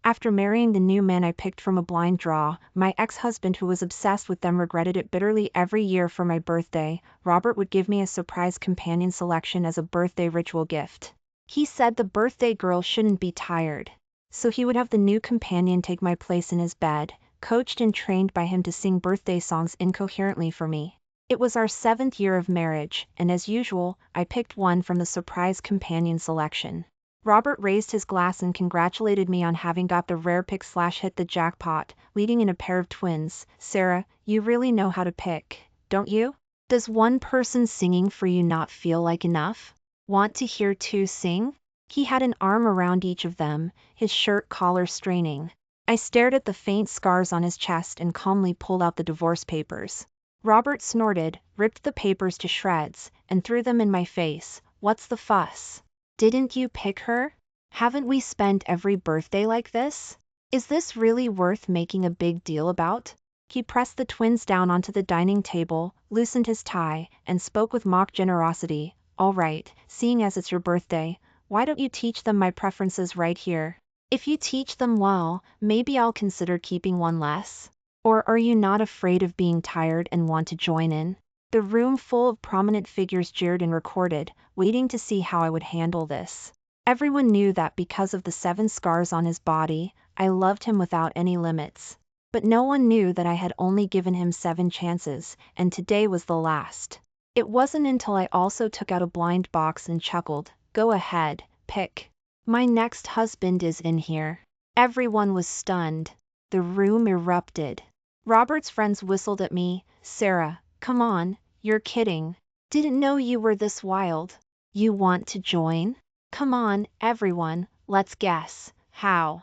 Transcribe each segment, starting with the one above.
After marrying the new man I picked from a blind draw, my ex-husband who was obsessed with them regretted it bitterly. Every year for my birthday, Robert would give me a surprise companion selection as a birthday ritual gift. He said the birthday girl shouldn't be tired. So he would have the new companion take my place in his bed, coached and trained by him to sing birthday songs incoherently for me. It was our 7th year of marriage, and as usual, I picked one from the surprise companion selection. Robert raised his glass and congratulated me on having got the rare pick / hit the jackpot, leading in a pair of twins. Sarah, you really know how to pick, don't you? Does one person singing for you not feel like enough? Want to hear two sing? He had an arm around each of them, his shirt collar straining. I stared at the faint scars on his chest and calmly pulled out the divorce papers. Robert snorted, ripped the papers to shreds, and threw them in my face. What's the fuss? Didn't you pick her? Haven't we spent every birthday like this? Is this really worth making a big deal about? He pressed the twins down onto the dining table, loosened his tie, and spoke with mock generosity. All right, seeing as it's your birthday, why don't you teach them my preferences right here? If you teach them well, maybe I'll consider keeping one less. Or are you not afraid of being tired and want to join in? The room full of prominent figures jeered and recorded, waiting to see how I would handle this. Everyone knew that because of the 7 scars on his body, I loved him without any limits. But no one knew that I had only given him 7 chances, and today was the last. It wasn't until I also took out a blind box and chuckled, "Go ahead, pick. My next husband is in here." Everyone was stunned. The room erupted. Robert's friends whistled at me. Sarah, come on, you're kidding. Didn't know you were this wild. You want to join? Come on, everyone, let's guess. How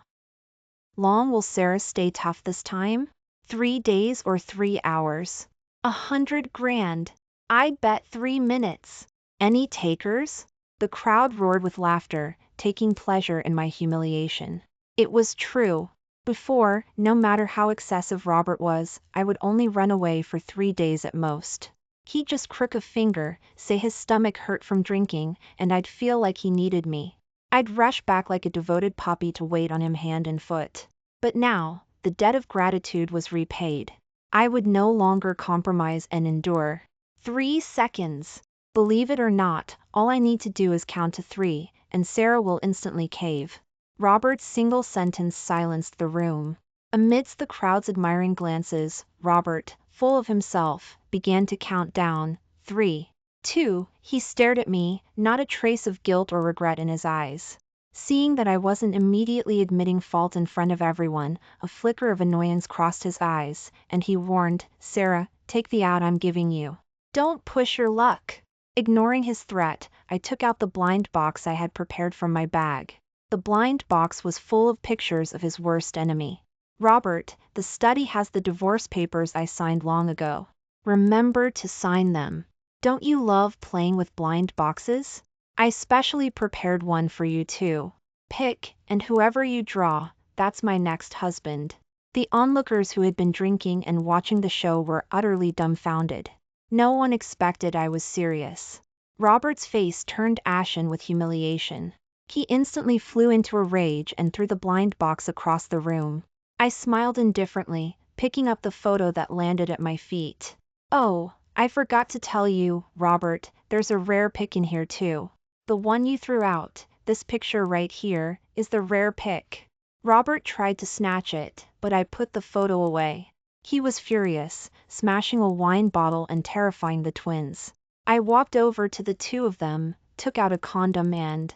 long will Sarah stay tough this time? 3 days or 3 hours? 100 grand. I'd bet 3 minutes. Any takers? The crowd roared with laughter, taking pleasure in my humiliation. It was true. Before, no matter how excessive Robert was, I would only run away for 3 days at most. He'd just crook a finger, say his stomach hurt from drinking, and I'd feel like he needed me. I'd rush back like a devoted puppy to wait on him hand and foot. But now, the debt of gratitude was repaid. I would no longer compromise and endure. 3 seconds. Believe it or not, all I need to do is count to 3, and Sarah will instantly cave. Robert's single sentence silenced the room. Amidst the crowd's admiring glances, Robert, full of himself, began to count down. 3, 2, he stared at me, not a trace of guilt or regret in his eyes. Seeing that I wasn't immediately admitting fault in front of everyone, a flicker of annoyance crossed his eyes, and he warned, Sarah, take the out I'm giving you. Don't push your luck. Ignoring his threat, I took out the blind box I had prepared from my bag. The blind box was full of pictures of his worst enemy. Robert, the study has the divorce papers I signed long ago. Remember to sign them. Don't you love playing with blind boxes? I specially prepared one for you too. Pick, and whoever you draw, that's my next husband. The onlookers who had been drinking and watching the show were utterly dumbfounded. No one expected I was serious. Robert's face turned ashen with humiliation. He instantly flew into a rage and threw the blind box across the room. I smiled indifferently, picking up the photo that landed at my feet. Oh, I forgot to tell you, Robert, there's a rare pick in here too. The one you threw out, this picture right here, is the rare pick. Robert tried to snatch it, but I put the photo away. He was furious, smashing a wine bottle and terrifying the twins. I walked over to the 2 of them, took out a condom and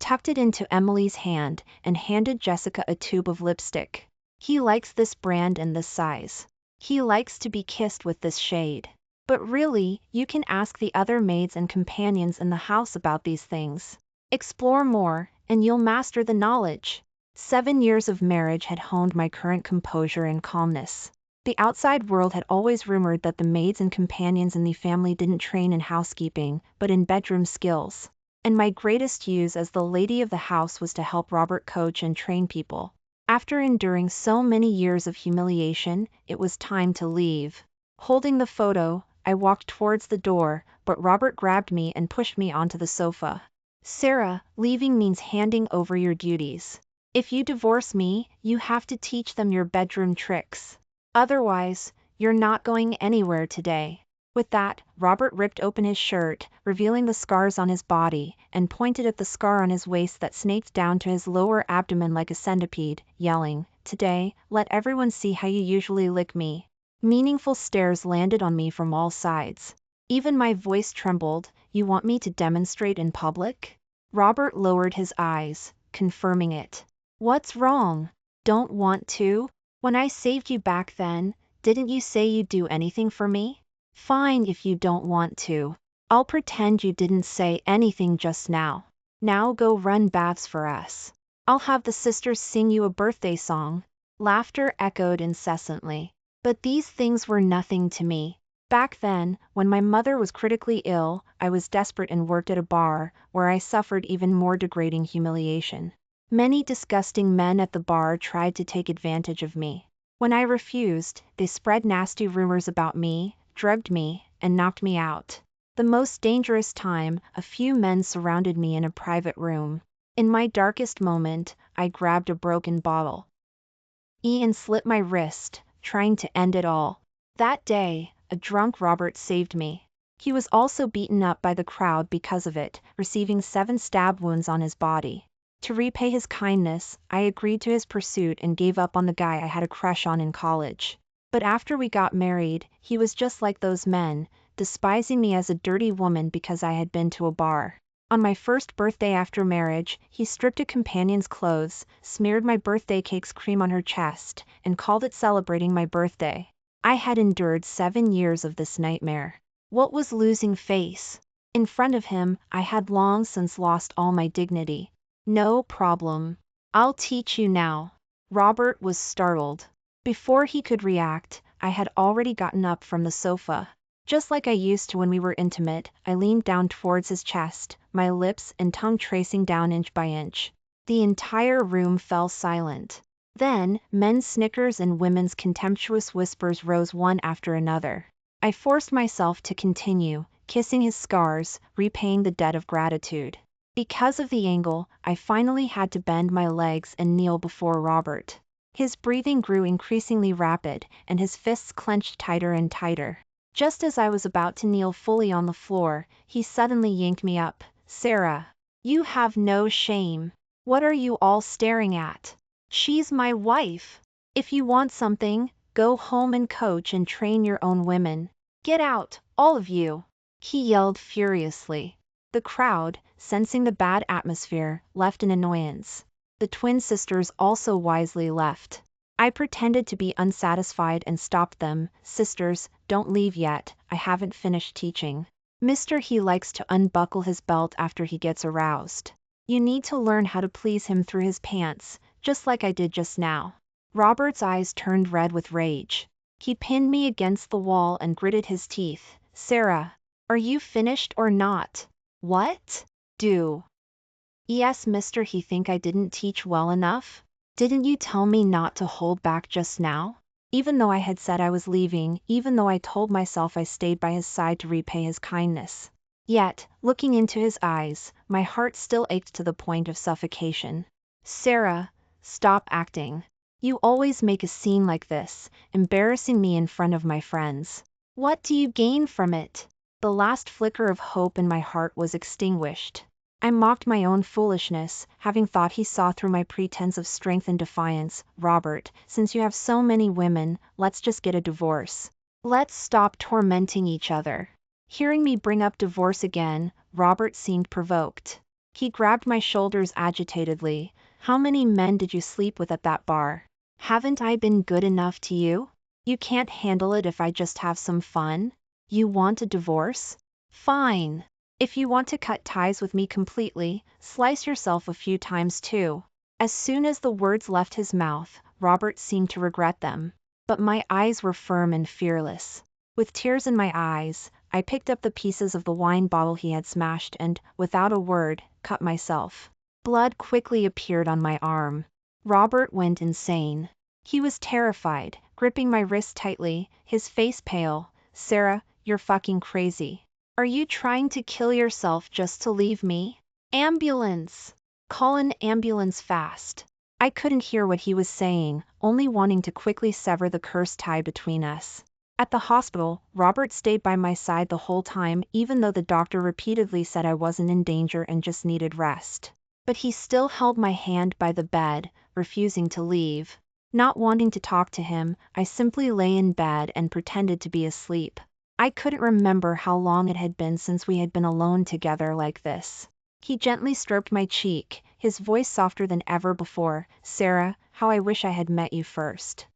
tucked it into Emily's hand, and handed Jessica a tube of lipstick. He likes this brand and this size. He likes to be kissed with this shade. But really, you can ask the other maids and companions in the house about these things. Explore more, and you'll master the knowledge. 7 years of marriage had honed my current composure and calmness. The outside world had always rumored that the maids and companions in the family didn't train in housekeeping, but in bedroom skills. And my greatest use as the lady of the house was to help Robert coach and train people. After enduring so many years of humiliation, it was time to leave. Holding the photo, I walked towards the door, but Robert grabbed me and pushed me onto the sofa. Sarah, leaving means handing over your duties. If you divorce me, you have to teach them your bedroom tricks. Otherwise, you're not going anywhere today." With that, Robert ripped open his shirt, revealing the scars on his body, and pointed at the scar on his waist that snaked down to his lower abdomen like a centipede, yelling, "Today, let everyone see how you usually lick me." Meaningful stares landed on me from all sides. Even my voice trembled. "You want me to demonstrate in public?" Robert lowered his eyes, confirming it. "What's wrong? Don't want to? When I saved you back then, didn't you say you'd do anything for me? Fine if you don't want to. I'll pretend you didn't say anything just now. Now go run baths for us. I'll have the sisters sing you a birthday song." Laughter echoed incessantly. But these things were nothing to me. Back then, when my mother was critically ill, I was desperate and worked at a bar, where I suffered even more degrading humiliation. Many disgusting men at the bar tried to take advantage of me. When I refused, they spread nasty rumors about me, drugged me, and knocked me out. The most dangerous time, a few men surrounded me in a private room. In my darkest moment, I grabbed a broken bottle and slit my wrist, trying to end it all. That day, a drunk Robert saved me. He was also beaten up by the crowd because of it, receiving 7 stab wounds on his body. To repay his kindness, I agreed to his pursuit and gave up on the guy I had a crush on in college. But after we got married, he was just like those men, despising me as a dirty woman because I had been to a bar. On my first birthday after marriage, he stripped a companion's clothes, smeared my birthday cake's cream on her chest, and called it celebrating my birthday. I had endured 7 years of this nightmare. What was losing face? In front of him, I had long since lost all my dignity. "No problem. I'll teach you now." Robert was startled. Before he could react, I had already gotten up from the sofa. Just like I used to when we were intimate, I leaned down towards his chest, my lips and tongue tracing down inch by inch. The entire room fell silent. Then, men's snickers and women's contemptuous whispers rose one after another. I forced myself to continue, kissing his scars, repaying the debt of gratitude. Because of the angle, I finally had to bend my legs and kneel before Robert. His breathing grew increasingly rapid, and his fists clenched tighter and tighter. Just as I was about to kneel fully on the floor, he suddenly yanked me up. "Sarah, you have no shame. What are you all staring at? She's my wife. If you want something, go home and coach and train your own women. Get out, all of you," he yelled furiously. The crowd, sensing the bad atmosphere, left in annoyance. The twin sisters also wisely left. I pretended to be unsatisfied and stopped them. "Sisters, don't leave yet, I haven't finished teaching. Mister he likes to unbuckle his belt after he gets aroused. You need to learn how to please him through his pants, just like I did just now." Robert's eyes turned red with rage. He pinned me against the wall and gritted his teeth. "Sarah, are you finished or not?" "What? Do?" "Yes, mister, he think I didn't teach well enough? Didn't you tell me not to hold back just now?" Even though I had said I was leaving, even though I told myself I stayed by his side to repay his kindness. Yet, looking into his eyes, my heart still ached to the point of suffocation. "Sarah, stop acting. You always make a scene like this, embarrassing me in front of my friends. What do you gain from it?" The last flicker of hope in my heart was extinguished. I mocked my own foolishness, having thought he saw through my pretense of strength and defiance. "Robert, since you have so many women, let's just get a divorce. Let's stop tormenting each other." Hearing me bring up divorce again, Robert seemed provoked. He grabbed my shoulders agitatedly. "How many men did you sleep with at that bar? Haven't I been good enough to you? You can't handle it if I just have some fun? You want a divorce? Fine. If you want to cut ties with me completely, slice yourself a few times too." As soon as the words left his mouth, Robert seemed to regret them. But my eyes were firm and fearless. With tears in my eyes, I picked up the pieces of the wine bottle he had smashed and, without a word, cut myself. Blood quickly appeared on my arm. Robert went insane. He was terrified, gripping my wrist tightly, his face pale. "Sarah, you're fucking crazy. Are you trying to kill yourself just to leave me? Ambulance! Call an ambulance fast." I couldn't hear what he was saying, only wanting to quickly sever the cursed tie between us. At the hospital, Robert stayed by my side the whole time, even though the doctor repeatedly said I wasn't in danger and just needed rest. But he still held my hand by the bed, refusing to leave. Not wanting to talk to him, I simply lay in bed and pretended to be asleep. I couldn't remember how long it had been since we had been alone together like this. He gently stroked my cheek, his voice softer than ever before. "Sarah, how I wish I had met you first."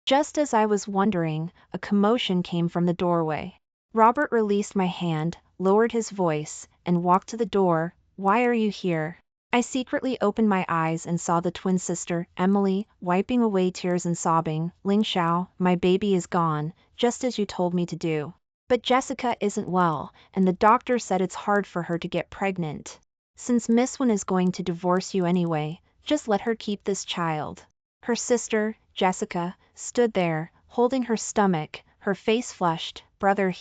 Just as I was wondering, a commotion came from the doorway. Robert released my hand, lowered his voice, and walked to the door. "Why are you here?" I secretly opened my eyes and saw the twin sister, Emily, wiping away tears and sobbing. "Ling Xiao, my baby is gone, just as you told me to do. But Jessica isn't well, and the doctor said it's hard for her to get pregnant. Since Miss Wen is going to divorce you anyway, just let her keep this child." Her sister, Jessica, stood there, holding her stomach, her face flushed. "Brother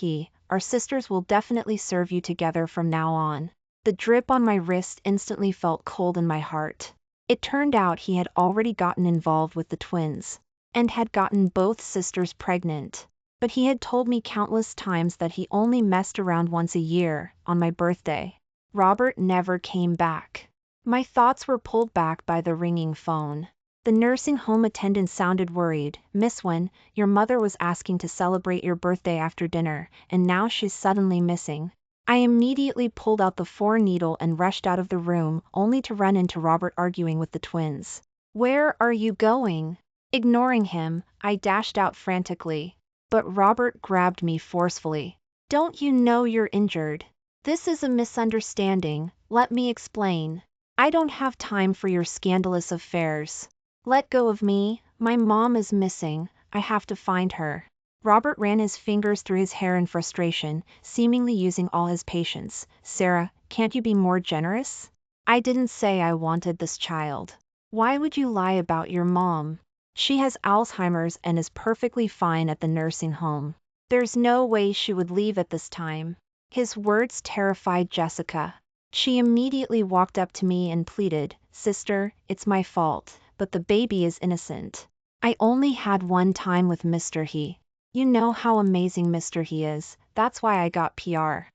our sisters will definitely serve you together from now on." The drip on my wrist instantly felt cold in my heart. It turned out he had already gotten involved with the twins, and had gotten both sisters pregnant. But he had told me countless times that he only messed around once a year, on my birthday. Robert never came back. My thoughts were pulled back by the ringing phone. The nursing home attendant sounded worried. "Miss Wen, your mother was asking to celebrate your birthday after dinner, and now she's suddenly missing." I immediately pulled out the 4-needle and rushed out of the room, only to run into Robert arguing with the twins. "Where are you going?" Ignoring him, I dashed out frantically. But Robert grabbed me forcefully. "Don't you know you're injured? This is a misunderstanding, let me explain. I don't have time for your scandalous affairs. Let go of me, my mom is missing, I have to find her." Robert ran his fingers through his hair in frustration, seemingly using all his patience. "Sarah, can't you be more generous? I didn't say I wanted this child. Why would you lie about your mom? She has Alzheimer's and is perfectly fine at the nursing home. There's no way she would leave at this time." His words terrified Jessica. She immediately walked up to me and pleaded, "Sister, it's my fault, but the baby is innocent. I only had one time with Mr. He. You know how amazing Mr. He is, that's why I got PR."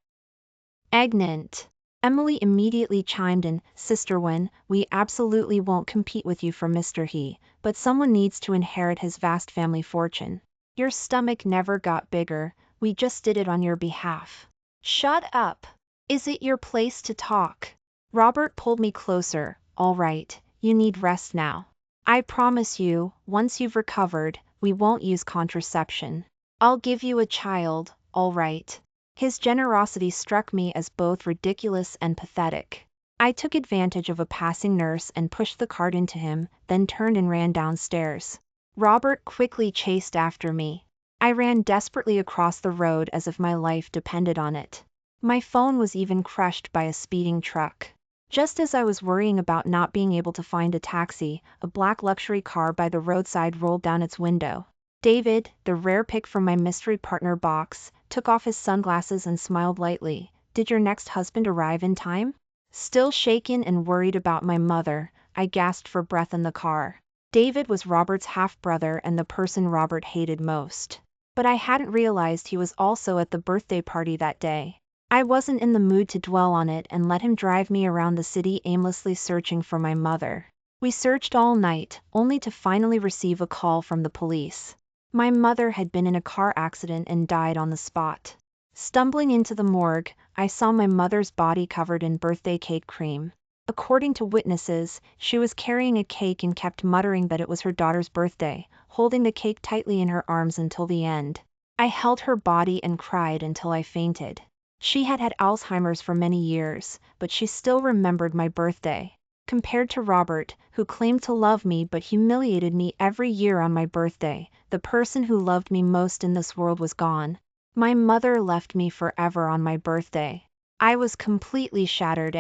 Pregnant. Emily immediately chimed in. "Sister Wen, we absolutely won't compete with you for Mr. He, but someone needs to inherit his vast family fortune. Your stomach never got bigger, we just did it on your behalf." "Shut up. Is it your place to talk?" Robert pulled me closer. "All right, you need rest now. I promise you, once you've recovered, we won't use contraception. I'll give you a child, all right." His generosity struck me as both ridiculous and pathetic. I took advantage of a passing nurse and pushed the cart into him, then turned and ran downstairs. Robert quickly chased after me. I ran desperately across the road as if my life depended on it. My phone was even crushed by a speeding truck. Just as I was worrying about not being able to find a taxi, a black luxury car by the roadside rolled down its window. David, the rare pick from my mystery partner box, took off his sunglasses and smiled lightly. "Did your next husband arrive in time?" Still shaken and worried about my mother, I gasped for breath in the car. David was Robert's half-brother and the person Robert hated most. But I hadn't realized he was also at the birthday party that day. I wasn't in the mood to dwell on it and let him drive me around the city aimlessly searching for my mother. We searched all night, only to finally receive a call from the police. My mother had been in a car accident and died on the spot. Stumbling into the morgue, I saw my mother's body covered in birthday cake cream. According to witnesses, she was carrying a cake and kept muttering that it was her daughter's birthday, holding the cake tightly in her arms until the end. I held her body and cried until I fainted. She had had Alzheimer's for many years, but she still remembered my birthday. Compared to Robert, who claimed to love me but humiliated me every year on my birthday, the person who loved me most in this world was gone. My mother left me forever on my birthday. I was completely shattered.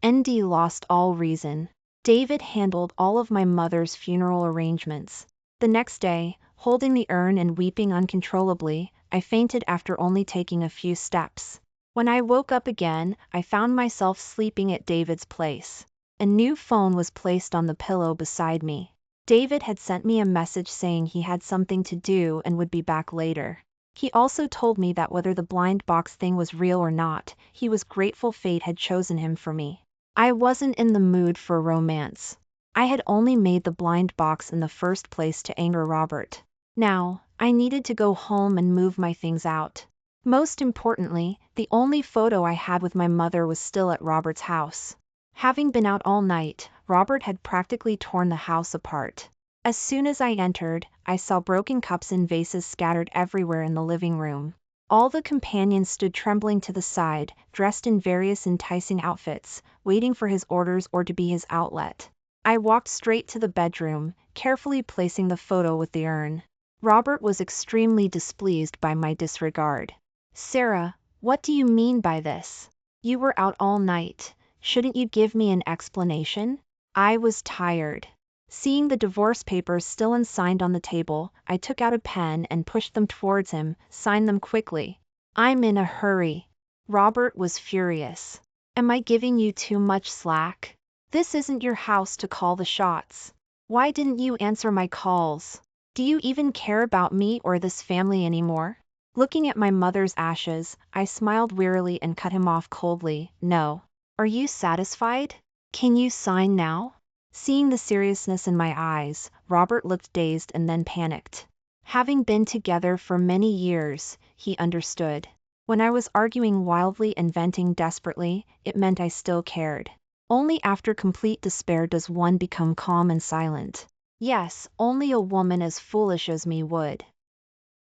ND lost all reason. David handled all of my mother's funeral arrangements. The next day, holding the urn and weeping uncontrollably, I fainted after only taking a few steps. When I woke up again, I found myself sleeping at David's place. A new phone was placed on the pillow beside me. David had sent me a message saying he had something to do and would be back later. He also told me that whether the blind box thing was real or not, he was grateful fate had chosen him for me. I wasn't in the mood for romance. I had only made the blind box in the first place to anger Robert. Now, I needed to go home and move my things out. Most importantly, the only photo I had with my mother was still at Robert's house. Having been out all night, Robert had practically torn the house apart. As soon as I entered, I saw broken cups and vases scattered everywhere in the living room. All the companions stood trembling to the side, dressed in various enticing outfits, waiting for his orders or to be his outlet. I walked straight to the bedroom, carefully placing the photo with the urn. Robert was extremely displeased by my disregard. "Sarah, what do you mean by this? You were out all night. Shouldn't you give me an explanation?" I was tired. Seeing the divorce papers still unsigned on the table, I took out a pen and pushed them towards him. "Sign them quickly. I'm in a hurry." Robert was furious. "Am I giving you too much slack? This isn't your house to call the shots. Why didn't you answer my calls? Do you even care about me or this family anymore?" Looking at my mother's ashes, I smiled wearily and cut him off coldly. "No. Are you satisfied? Can you sign now?" Seeing the seriousness in my eyes, Robert looked dazed and then panicked. Having been together for many years, he understood. When I was arguing wildly and venting desperately, it meant I still cared. Only after complete despair does one become calm and silent. Yes, only a woman as foolish as me would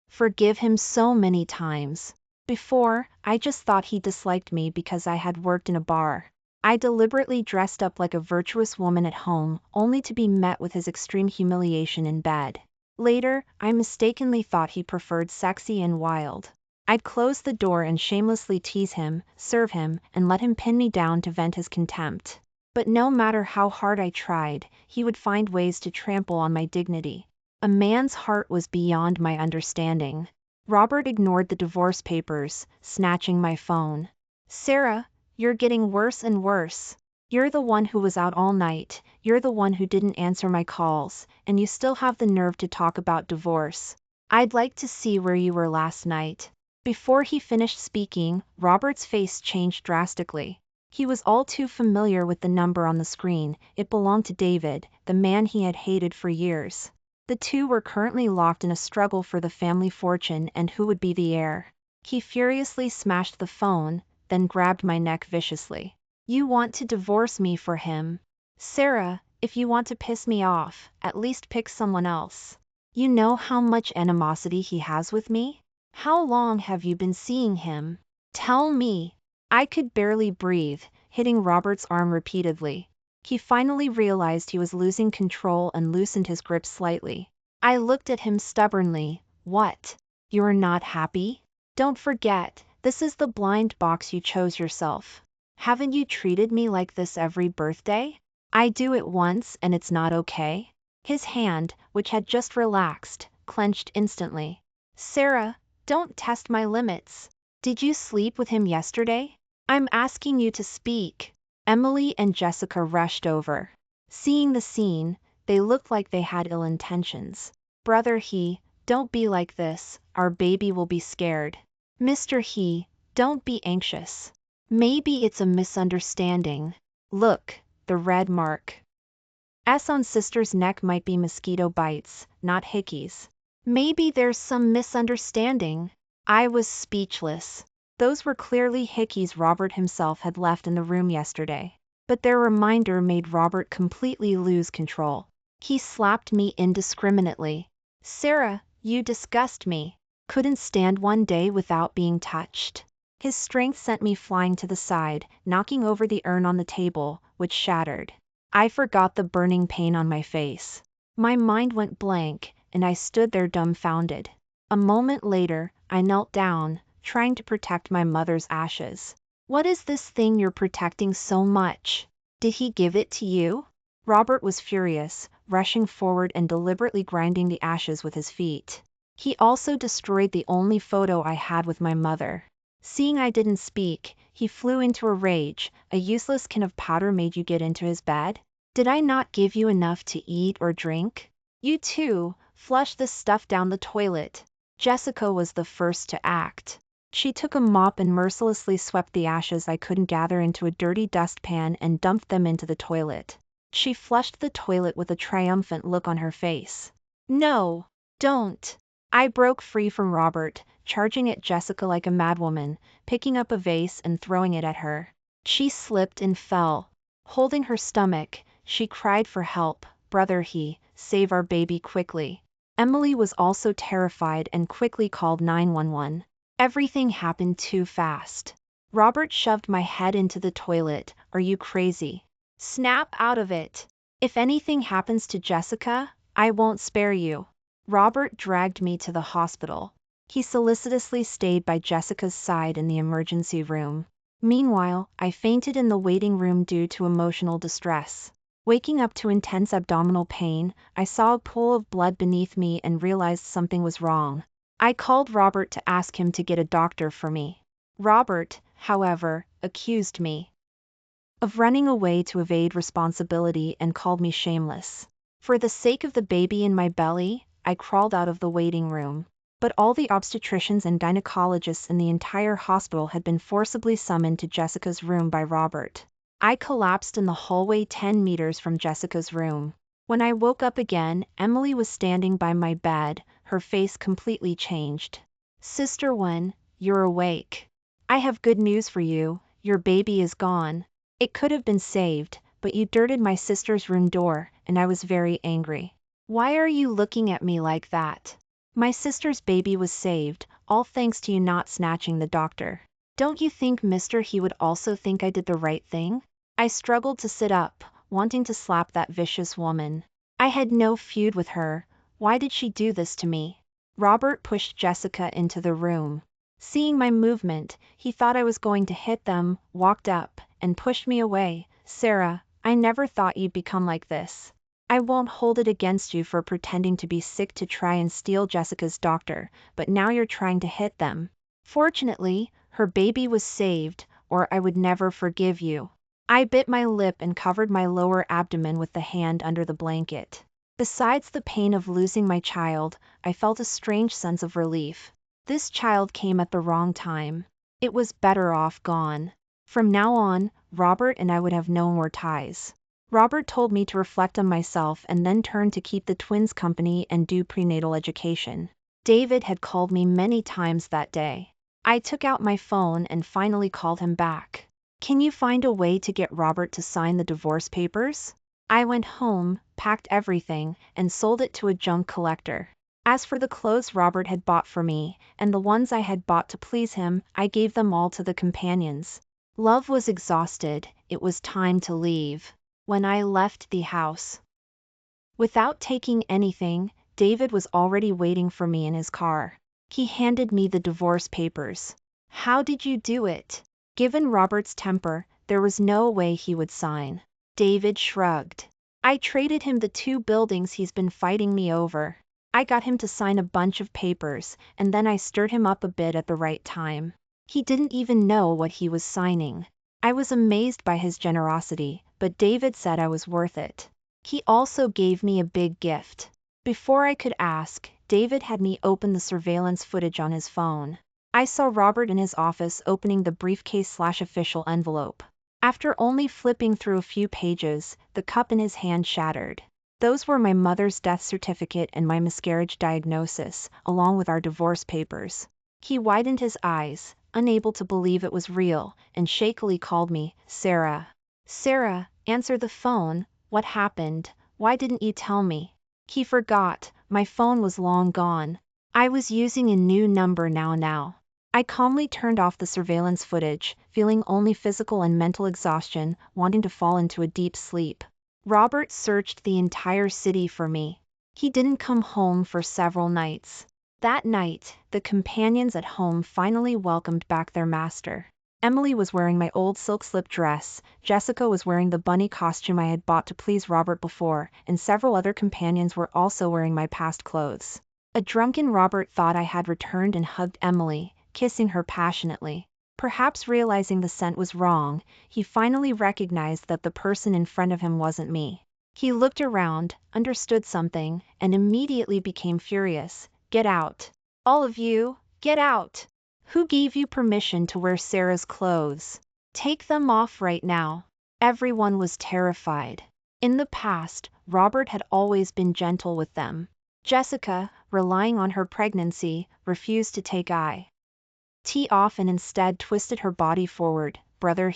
forgive him so many times. Before, I just thought he disliked me because I had worked in a bar. I deliberately dressed up like a virtuous woman at home, only to be met with his extreme humiliation in bed. Later, I mistakenly thought he preferred sexy and wild. I'd close the door and shamelessly tease him, serve him, and let him pin me down to vent his contempt. But no matter how hard I tried, he would find ways to trample on my dignity. A man's heart was beyond my understanding. Robert ignored the divorce papers, snatching my phone. "Sarah, you're getting worse and worse. You're the one who was out all night, you're the one who didn't answer my calls, and you still have the nerve to talk about divorce. I'd like to see where you were last night." Before he finished speaking, Robert's face changed drastically. He was all too familiar with the number on the screen. It belonged to David, the man he had hated for years. The two were currently locked in a struggle for the family fortune and who would be the heir. He furiously smashed the phone, then grabbed my neck viciously. "You want to divorce me for him? Sarah, if you want to piss me off, at least pick someone else. You know how much animosity he has with me? How long have you been seeing him? Tell me." I could barely breathe, hitting Robert's arm repeatedly. He finally realized he was losing control and loosened his grip slightly. I looked at him stubbornly. "What? You're not happy? Don't forget, this is the blind box you chose yourself. Haven't you treated me like this every birthday? I do it once and it's not okay?" His hand, which had just relaxed, clenched instantly. "Sarah, don't test my limits. Did you sleep with him yesterday? I'm asking you to speak." Emily and Jessica rushed over. Seeing the scene, they looked like they had ill intentions. "Brother He, don't be like this, our baby will be scared. Mr. He, don't be anxious. Maybe it's a misunderstanding. Look, the red mark. S on sister's neck might be mosquito bites, not hickeys. Maybe there's some misunderstanding." I was speechless. Those were clearly hickeys Robert himself had left in the room yesterday. But their reminder made Robert completely lose control. He slapped me indiscriminately. "Sarah, you disgust me. Couldn't stand one day without being touched." His strength sent me flying to the side, knocking over the urn on the table, which shattered. I forgot the burning pain on my face. My mind went blank, and I stood there dumbfounded. A moment later, I knelt down, trying to protect my mother's ashes. "What is this thing you're protecting so much? Did he give it to you?" Robert was furious, rushing forward and deliberately grinding the ashes with his feet. He also destroyed the only photo I had with my mother. Seeing I didn't speak, he flew into a rage. A useless can of powder made you get into his bed? Did I not give you enough to eat or drink? You too, flush this stuff down the toilet. Jessica was the first to act. She took a mop and mercilessly swept the ashes I couldn't gather into a dirty dustpan and dumped them into the toilet. She flushed the toilet with a triumphant look on her face. No, don't. I broke free from Robert, charging at Jessica like a madwoman, picking up a vase and throwing it at her. She slipped and fell. Holding her stomach, she cried for help. Brother, save our baby quickly. Emily was also terrified and quickly called 911. Everything happened too fast. Robert shoved my head into the toilet. Are you crazy? Snap out of it. If anything happens to Jessica, I won't spare you. Robert dragged me to the hospital. He solicitously stayed by Jessica's side in the emergency room. Meanwhile, I fainted in the waiting room due to emotional distress. Waking up to intense abdominal pain, I saw a pool of blood beneath me and realized something was wrong. I called Robert to ask him to get a doctor for me. Robert, however, accused me of running away to evade responsibility and called me shameless. For the sake of the baby in my belly, I crawled out of the waiting room. But all the obstetricians and gynecologists in the entire hospital had been forcibly summoned to Jessica's room by Robert. I collapsed in the hallway 10 meters from Jessica's room. When I woke up again, Emily was standing by my bed, her face completely changed. Sister One, you're awake. I have good news for you, your baby is gone. It could have been saved, but you dirted my sister's room door, and I was very angry. Why are you looking at me like that? My sister's baby was saved, all thanks to you not snatching the doctor. Don't you think Mr. He would also think I did the right thing? I struggled to sit up, wanting to slap that vicious woman. I had no feud with her. Why did she do this to me? Robert pushed Jessica into the room. Seeing my movement, he thought I was going to hit them, walked up, and pushed me away. Sarah, I never thought you'd become like this. I won't hold it against you for pretending to be sick to try and steal Jessica's doctor, but now you're trying to hit them. Fortunately, her baby was saved, or I would never forgive you. I bit my lip and covered my lower abdomen with the hand under the blanket. Besides the pain of losing my child, I felt a strange sense of relief. This child came at the wrong time. It was better off gone. From now on, Robert and I would have no more ties. Robert told me to reflect on myself and then turn to keep the twins company and do prenatal education. David had called me many times that day. I took out my phone and finally called him back. Can you find a way to get Robert to sign the divorce papers? I went home, packed everything, and sold it to a junk collector. As for the clothes Robert had bought for me, and the ones I had bought to please him, I gave them all to the companions. Love was exhausted, it was time to leave. When I left the house, without taking anything, David was already waiting for me in his car. He handed me the divorce papers. How did you do it? Given Robert's temper, there was no way he would sign. David shrugged. I traded him the 2 buildings he's been fighting me over. I got him to sign a bunch of papers, and then I stirred him up a bit at the right time. He didn't even know what he was signing. I was amazed by his generosity, but David said I was worth it. He also gave me a big gift. Before I could ask, David had me open the surveillance footage on his phone. I saw Robert in his office opening the briefcase/official envelope. After only flipping through a few pages, the cup in his hand shattered. Those were my mother's death certificate and my miscarriage diagnosis, along with our divorce papers. He widened his eyes, unable to believe it was real, and shakily called me, Sarah. Sarah, answer the phone. What happened? Why didn't you tell me? He forgot, my phone was long gone. I was using a new number now. I calmly turned off the surveillance footage, feeling only physical and mental exhaustion, wanting to fall into a deep sleep. Robert searched the entire city for me. He didn't come home for several nights. That night, the companions at home finally welcomed back their master. Emily was wearing my old silk slip dress, Jessica was wearing the bunny costume I had bought to please Robert before, and several other companions were also wearing my past clothes. A drunken Robert thought I had returned and hugged Emily, kissing her passionately. Perhaps realizing the scent was wrong, he finally recognized that the person in front of him wasn't me. He looked around, understood something, and immediately became furious. "Get out. All of you, get out. Who gave you permission to wear Sarah's clothes? Take them off right now." Everyone was terrified. In the past, Robert had always been gentle with them. Jessica, relying on her pregnancy, refused to take it off and instead twisted her body forward. "Brother,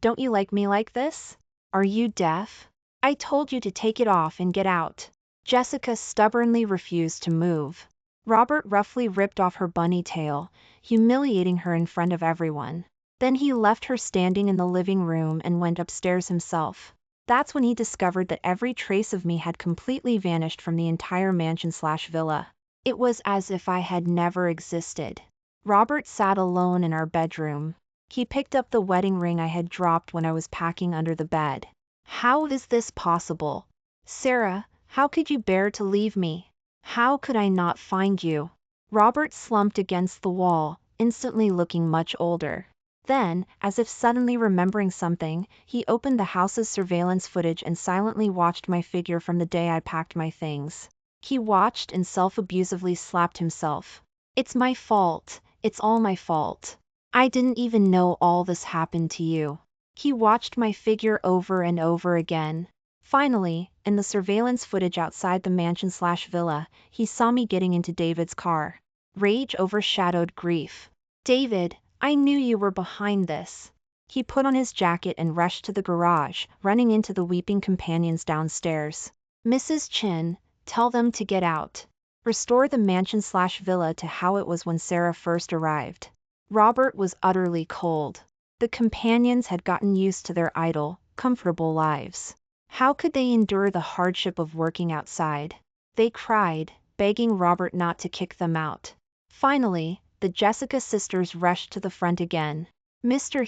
don't you like me like this? Are you deaf? I told you to take it off and get out." Jessica stubbornly refused to move. Robert roughly ripped off her bunny tail, humiliating her in front of everyone. Then he left her standing in the living room and went upstairs himself. That's when he discovered that every trace of me had completely vanished from the entire mansion/villa. It was as if I had never existed. Robert sat alone in our bedroom. He picked up the wedding ring I had dropped when I was packing under the bed. "How is this possible? Sarah, how could you bear to leave me? How could I not find you?" Robert slumped against the wall, instantly looking much older. Then, as if suddenly remembering something, he opened the house's surveillance footage and silently watched my figure from the day I packed my things. He watched and self-abusively slapped himself. "It's my fault. It's all my fault. I didn't even know all this happened to you." He watched my figure over and over again. Finally, in the surveillance footage outside the mansion/villa, he saw me getting into David's car. Rage overshadowed grief. "David, I knew you were behind this." He put on his jacket and rushed to the garage, running into the weeping companions downstairs. "Mrs. Chin, tell them to get out. Restore the mansion/villa to how it was when Sarah first arrived." Robert was utterly cold. The companions had gotten used to their idle, comfortable lives. How could they endure the hardship of working outside? They cried, begging Robert not to kick them out. Finally, the Jessica sisters rushed to the front again. "Mr.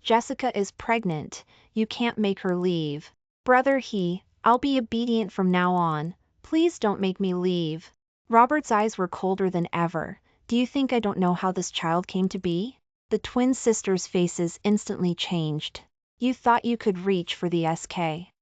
Jessica is pregnant. You can't make her leave." "Brother I'll be obedient from now on. Please don't make me leave." Robert's eyes were colder than ever. "Do you think I don't know how this child came to be?" The twin sisters' faces instantly changed. "You thought you could reach for the SK.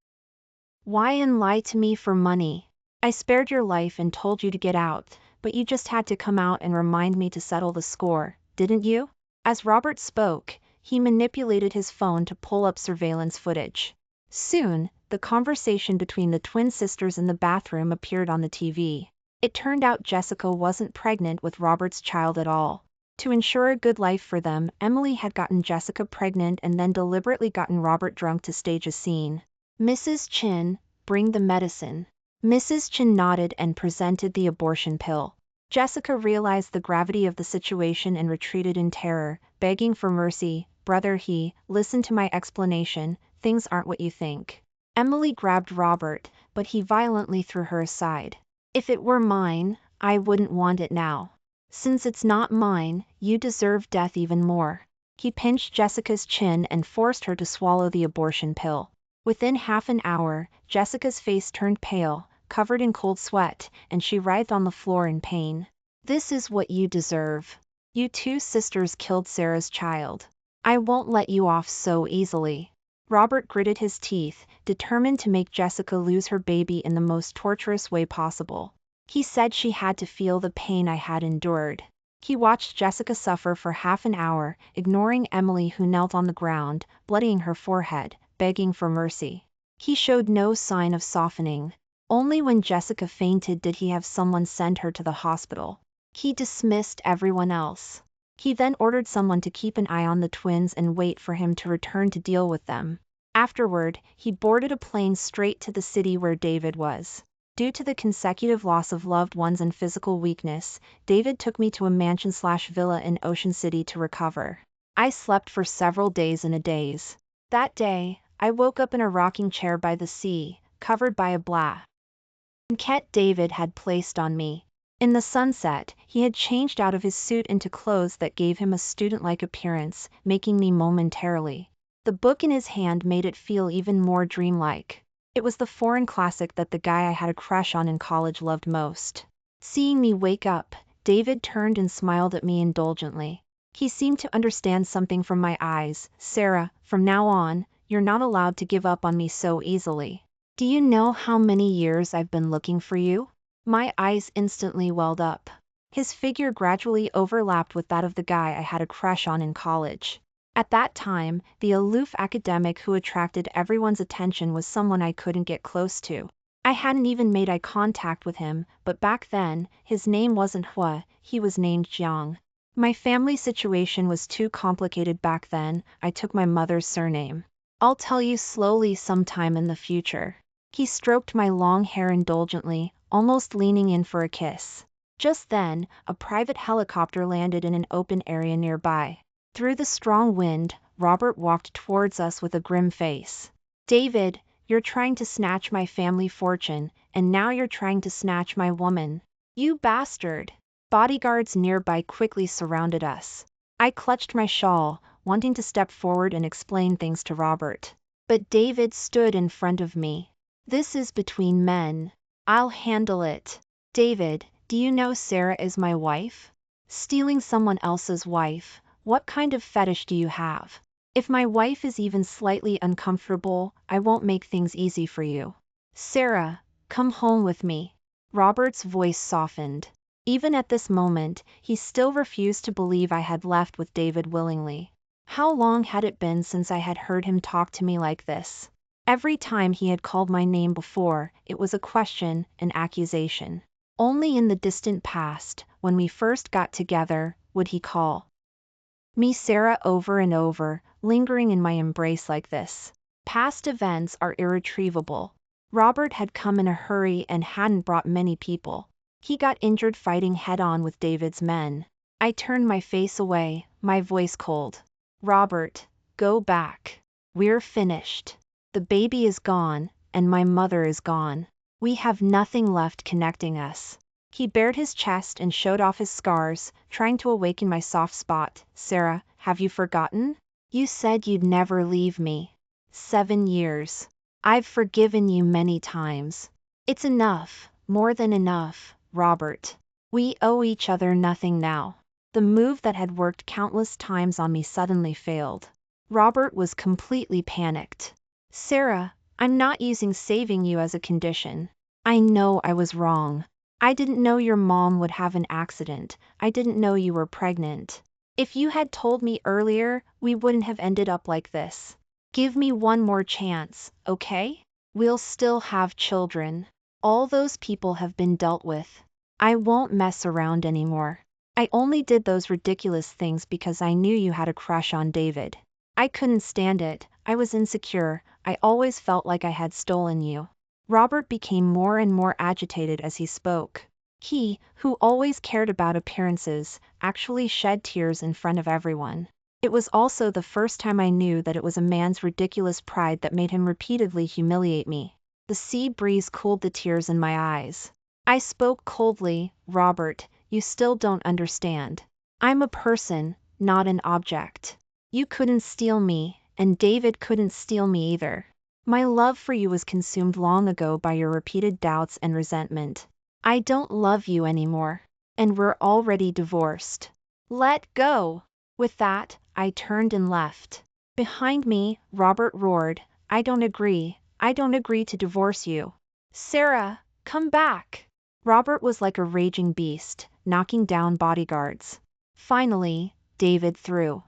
Why and lie to me for money? I spared your life and told you to get out, but you just had to come out and remind me to settle the score, didn't you?" As Robert spoke, he manipulated his phone to pull up surveillance footage. Soon, the conversation between the twin sisters in the bathroom appeared on the TV. It turned out Jessica wasn't pregnant with Robert's child at all. To ensure a good life for them, Emily had gotten Jessica pregnant and then deliberately gotten Robert drunk to stage a scene. "Mrs. Chin, bring the medicine." Mrs. Chin nodded and presented the abortion pill. Jessica realized the gravity of the situation and retreated in terror, begging for mercy. "Brother listen to my explanation, things aren't what you think." Emily grabbed Robert, but he violently threw her aside. "If it were mine, I wouldn't want it now. Since it's not mine, you deserve death even more." He pinched Jessica's chin and forced her to swallow the abortion pill. Within half an hour, Jessica's face turned pale, covered in cold sweat, and she writhed on the floor in pain. "This is what you deserve. You two sisters killed Sarah's child. I won't let you off so easily." Robert gritted his teeth, determined to make Jessica lose her baby in the most torturous way possible. He said she had to feel the pain I had endured. He watched Jessica suffer for half an hour, ignoring Emily, who knelt on the ground, bloodying her forehead, begging for mercy. He showed no sign of softening. Only when Jessica fainted did he have someone send her to the hospital. He dismissed everyone else. He then ordered someone to keep an eye on the twins and wait for him to return to deal with them. Afterward, he boarded a plane straight to the city where David was. Due to the consecutive loss of loved ones and physical weakness, David took me to a mansion/villa in Ocean City to recover. I slept for several days and a daze. That day, I woke up in a rocking chair by the sea, covered by a blanket David had placed on me. In the sunset, he had changed out of his suit into clothes that gave him a student-like appearance, making me momentarily. The book in his hand made it feel even more dreamlike. It was the foreign classic that the guy I had a crush on in college loved most. Seeing me wake up, David turned and smiled at me indulgently. He seemed to understand something from my eyes. Sarah, from now on, you're not allowed to give up on me so easily. Do you know how many years I've been looking for you? My eyes instantly welled up. His figure gradually overlapped with that of the guy I had a crush on in college. At that time, the aloof academic who attracted everyone's attention was someone I couldn't get close to. I hadn't even made eye contact with him, but back then, his name wasn't Hua, he was named Jiang. My family situation was too complicated back then, I took my mother's surname. I'll tell you slowly sometime in the future. He stroked my long hair indulgently, almost leaning in for a kiss. Just then, a private helicopter landed in an open area nearby. Through the strong wind, Robert walked towards us with a grim face. David, you're trying to snatch my family fortune, and now you're trying to snatch my woman. You bastard! Bodyguards nearby quickly surrounded us. I clutched my shawl, wanting to step forward and explain things to Robert. But David stood in front of me. This is between men. I'll handle it. David, do you know Sarah is my wife? Stealing someone else's wife, what kind of fetish do you have? If my wife is even slightly uncomfortable, I won't make things easy for you. Sarah, come home with me. Robert's voice softened. Even at this moment, he still refused to believe I had left with David willingly. How long had it been since I had heard him talk to me like this? Every time he had called my name before, it was a question, an accusation. Only in the distant past, when we first got together, would he call me Sarah over and over, lingering in my embrace like this. Past events are irretrievable. Robert had come in a hurry and hadn't brought many people. He got injured fighting head-on with David's men. I turned my face away, my voice cold. Robert, go back. We're finished. The baby is gone, and my mother is gone. We have nothing left connecting us. He bared his chest and showed off his scars, trying to awaken my soft spot. Sarah, have you forgotten? You said you'd never leave me. 7 years. I've forgiven you many times. It's enough, more than enough, Robert. We owe each other nothing now. The move that had worked countless times on me suddenly failed. Robert was completely panicked. Sarah, I'm not using saving you as a condition. I know I was wrong. I didn't know your mom would have an accident. I didn't know you were pregnant. If you had told me earlier, we wouldn't have ended up like this. Give me one more chance, okay? We'll still have children. All those people have been dealt with. I won't mess around anymore. I only did those ridiculous things because I knew you had a crush on David. I couldn't stand it. I was insecure. I always felt like I had stolen you. Robert became more and more agitated as he spoke. He, who always cared about appearances, actually shed tears in front of everyone. It was also the first time I knew that it was a man's ridiculous pride that made him repeatedly humiliate me. The sea breeze cooled the tears in my eyes. I spoke coldly. Robert, you still don't understand. I'm a person, not an object. You couldn't steal me, and David couldn't steal me either. My love for you was consumed long ago by your repeated doubts and resentment. I don't love you anymore. And we're already divorced. Let go! With that, I turned and left. Behind me, Robert roared, I don't agree to divorce you. Sarah, come back! Robert was like a raging beast, knocking down bodyguards. Finally, David threw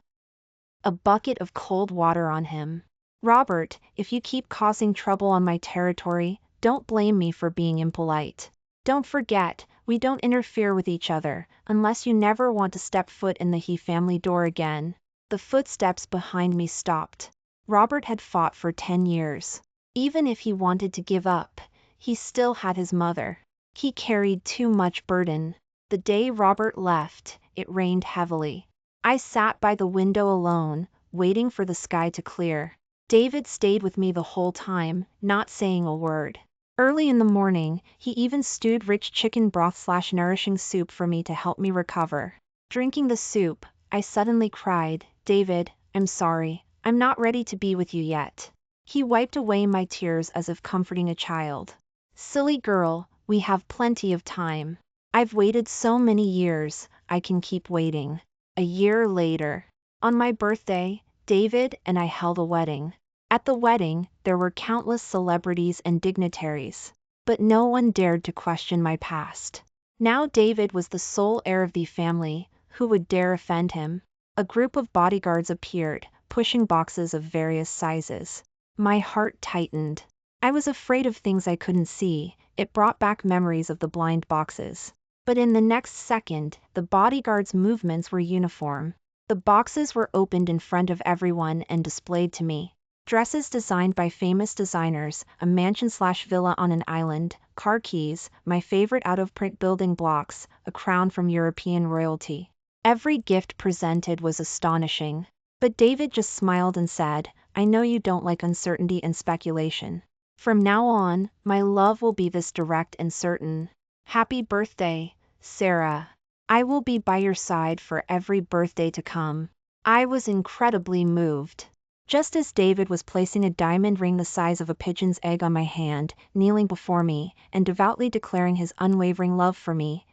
a bucket of cold water on him. Robert, if you keep causing trouble on my territory, don't blame me for being impolite. Don't forget, we don't interfere with each other, unless you never want to step foot in the He family door again. The footsteps behind me stopped. Robert had fought for 10 years. Even if he wanted to give up, he still had his mother. He carried too much burden. The day Robert left, it rained heavily. I sat by the window alone, waiting for the sky to clear. David stayed with me the whole time, not saying a word. Early in the morning, he even stewed rich chicken broth/nourishing soup for me to help me recover. Drinking the soup, I suddenly cried, David, I'm sorry, I'm not ready to be with you yet. He wiped away my tears as if comforting a child. Silly girl, we have plenty of time. I've waited so many years, I can keep waiting. A year later, on my birthday, David and I held a wedding. At the wedding, there were countless celebrities and dignitaries, but no one dared to question my past. Now David was the sole heir of the family. Who would dare offend him? A group of bodyguards appeared, pushing boxes of various sizes. My heart tightened. I was afraid of things I couldn't see. It brought back memories of the blind boxes. But in the next second, the bodyguards' movements were uniform. The boxes were opened in front of everyone and displayed to me. Dresses designed by famous designers, a mansion/villa on an island, car keys, my favorite out-of-print building blocks, a crown from European royalty. Every gift presented was astonishing. But David just smiled and said, "I know you don't like uncertainty and speculation. From now on, my love will be this direct and certain. Happy birthday, Sarah. I will be by your side for every birthday to come." I was incredibly moved. Just as David was placing a diamond ring the size of a pigeon's egg on my hand, kneeling before me, and devoutly declaring his unwavering love for me,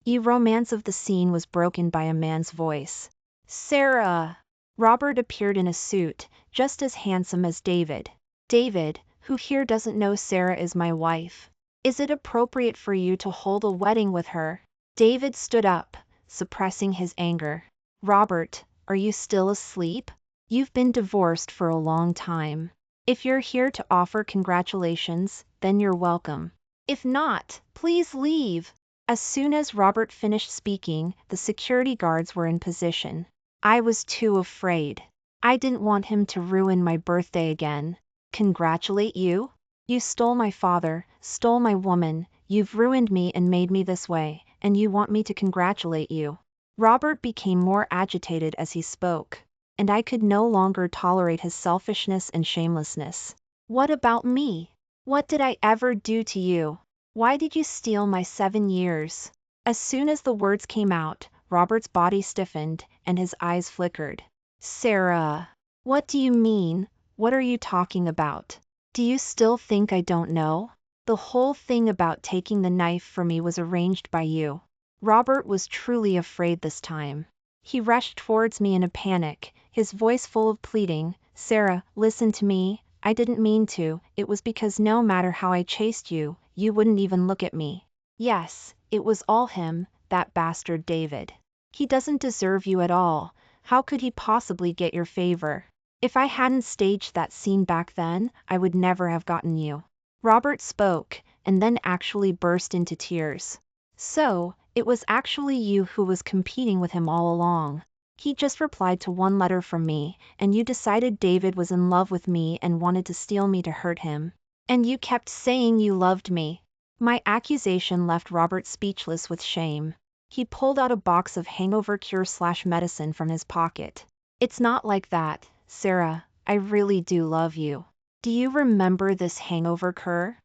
the romance of the scene was broken by a man's voice. "Sarah!" Robert appeared in a suit, just as handsome as David. "David, who here doesn't know Sarah is my wife? Is it appropriate for you to hold a wedding with her?" David stood up, suppressing his anger. "Robert, are you still asleep? You've been divorced for a long time. If you're here to offer congratulations, then you're welcome. If not, please leave." As soon as Robert finished speaking, the security guards were in position. I was too afraid. I didn't want him to ruin my birthday again. "Congratulate you? You stole my father, stole my woman, you've ruined me and made me this way, and you want me to congratulate you?" Robert became more agitated as he spoke, and I could no longer tolerate his selfishness and shamelessness. "What about me? What did I ever do to you? Why did you steal my 7 years?" As soon as the words came out, Robert's body stiffened, and his eyes flickered. "Sarah, what do you mean? What are you talking about? Do you still think I don't know? The whole thing about taking the knife from me was arranged by you." Robert was truly afraid this time. He rushed towards me in a panic, his voice full of pleading. "Sarah, listen to me. I didn't mean to. It was because no matter how I chased you, you wouldn't even look at me. Yes, it was all him, that bastard David. He doesn't deserve you at all. How could he possibly get your favor? If I hadn't staged that scene back then, I would never have gotten you." Robert spoke, and then actually burst into tears. "So, it was actually you who was competing with him all along. He just replied to one letter from me, and you decided David was in love with me and wanted to steal me to hurt him. And you kept saying you loved me." My accusation left Robert speechless with shame. He pulled out a box of hangover cure/medicine from his pocket. "It's not like that, Sarah. I really do love you. Do you remember this hangover cure?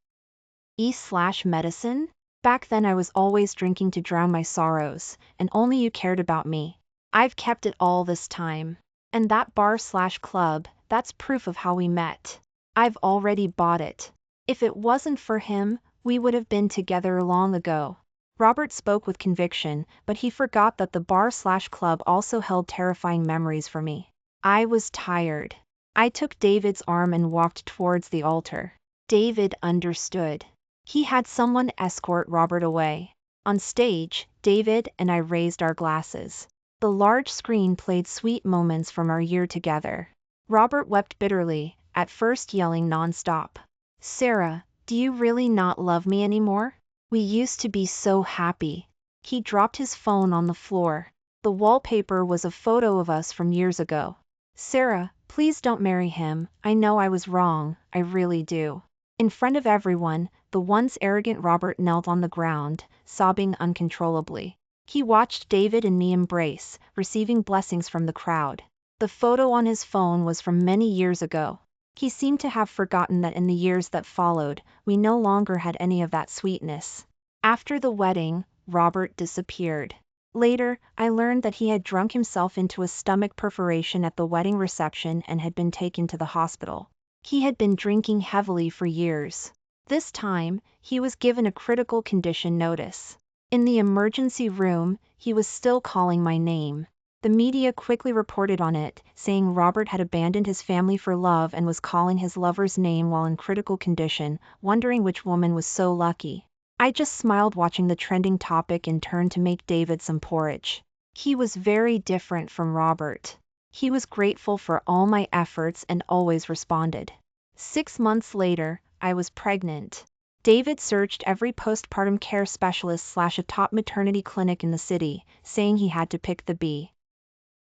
E/medicine? Back then I was always drinking to drown my sorrows, and only you cared about me. I've kept it all this time. And that bar/club, that's proof of how we met. I've already bought it. If it wasn't for him, we would have been together long ago." Robert spoke with conviction, but he forgot that the bar/club also held terrifying memories for me. I was tired. I took David's arm and walked towards the altar. David understood. He had someone escort Robert away. On stage, David and I raised our glasses. The large screen played sweet moments from our year together. Robert wept bitterly, at first yelling non-stop. "Sarah, do you really not love me anymore? We used to be so happy." He dropped his phone on the floor. The wallpaper was a photo of us from years ago. "Sarah, please don't marry him. I know I was wrong, I really do." In front of everyone, the once arrogant Robert knelt on the ground, sobbing uncontrollably. He watched David and me embrace, receiving blessings from the crowd. The photo on his phone was from many years ago. He seemed to have forgotten that in the years that followed, we no longer had any of that sweetness. After the wedding, Robert disappeared. Later, I learned that he had drunk himself into a stomach perforation at the wedding reception and had been taken to the hospital. He had been drinking heavily for years. This time, he was given a critical condition notice. In the emergency room, he was still calling my name. The media quickly reported on it, saying Robert had abandoned his family for love and was calling his lover's name while in critical condition, wondering which woman was so lucky. I just smiled watching the trending topic and turned to make David some porridge. He was very different from Robert. He was grateful for all my efforts and always responded. 6 months later, I was pregnant. David searched every postpartum care specialist / a top maternity clinic in the city, saying he had to pick the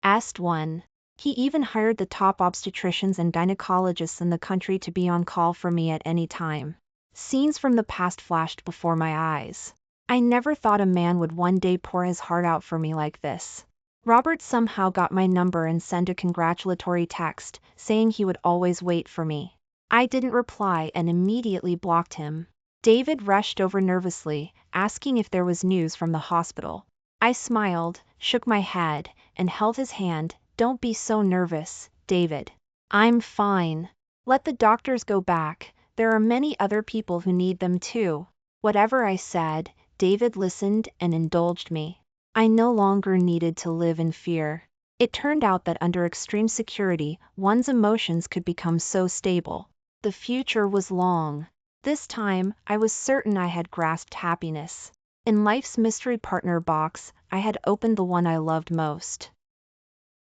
best one. He even hired the top obstetricians and gynecologists in the country to be on call for me at any time. Scenes from the past flashed before my eyes. I never thought a man would one day pour his heart out for me like this. Robert somehow got my number and sent a congratulatory text, saying he would always wait for me. I didn't reply and immediately blocked him. David rushed over nervously, asking if there was news from the hospital. I smiled, shook my head, and held his hand. Don't be so nervous, David. I'm fine. Let the doctors go back. There are many other people who need them too. Whatever I said, David listened and indulged me. I no longer needed to live in fear. It turned out that under extreme security, one's emotions could become so stable. The future was long. This time, I was certain I had grasped happiness. In life's mystery partner box, I had opened the one I loved most.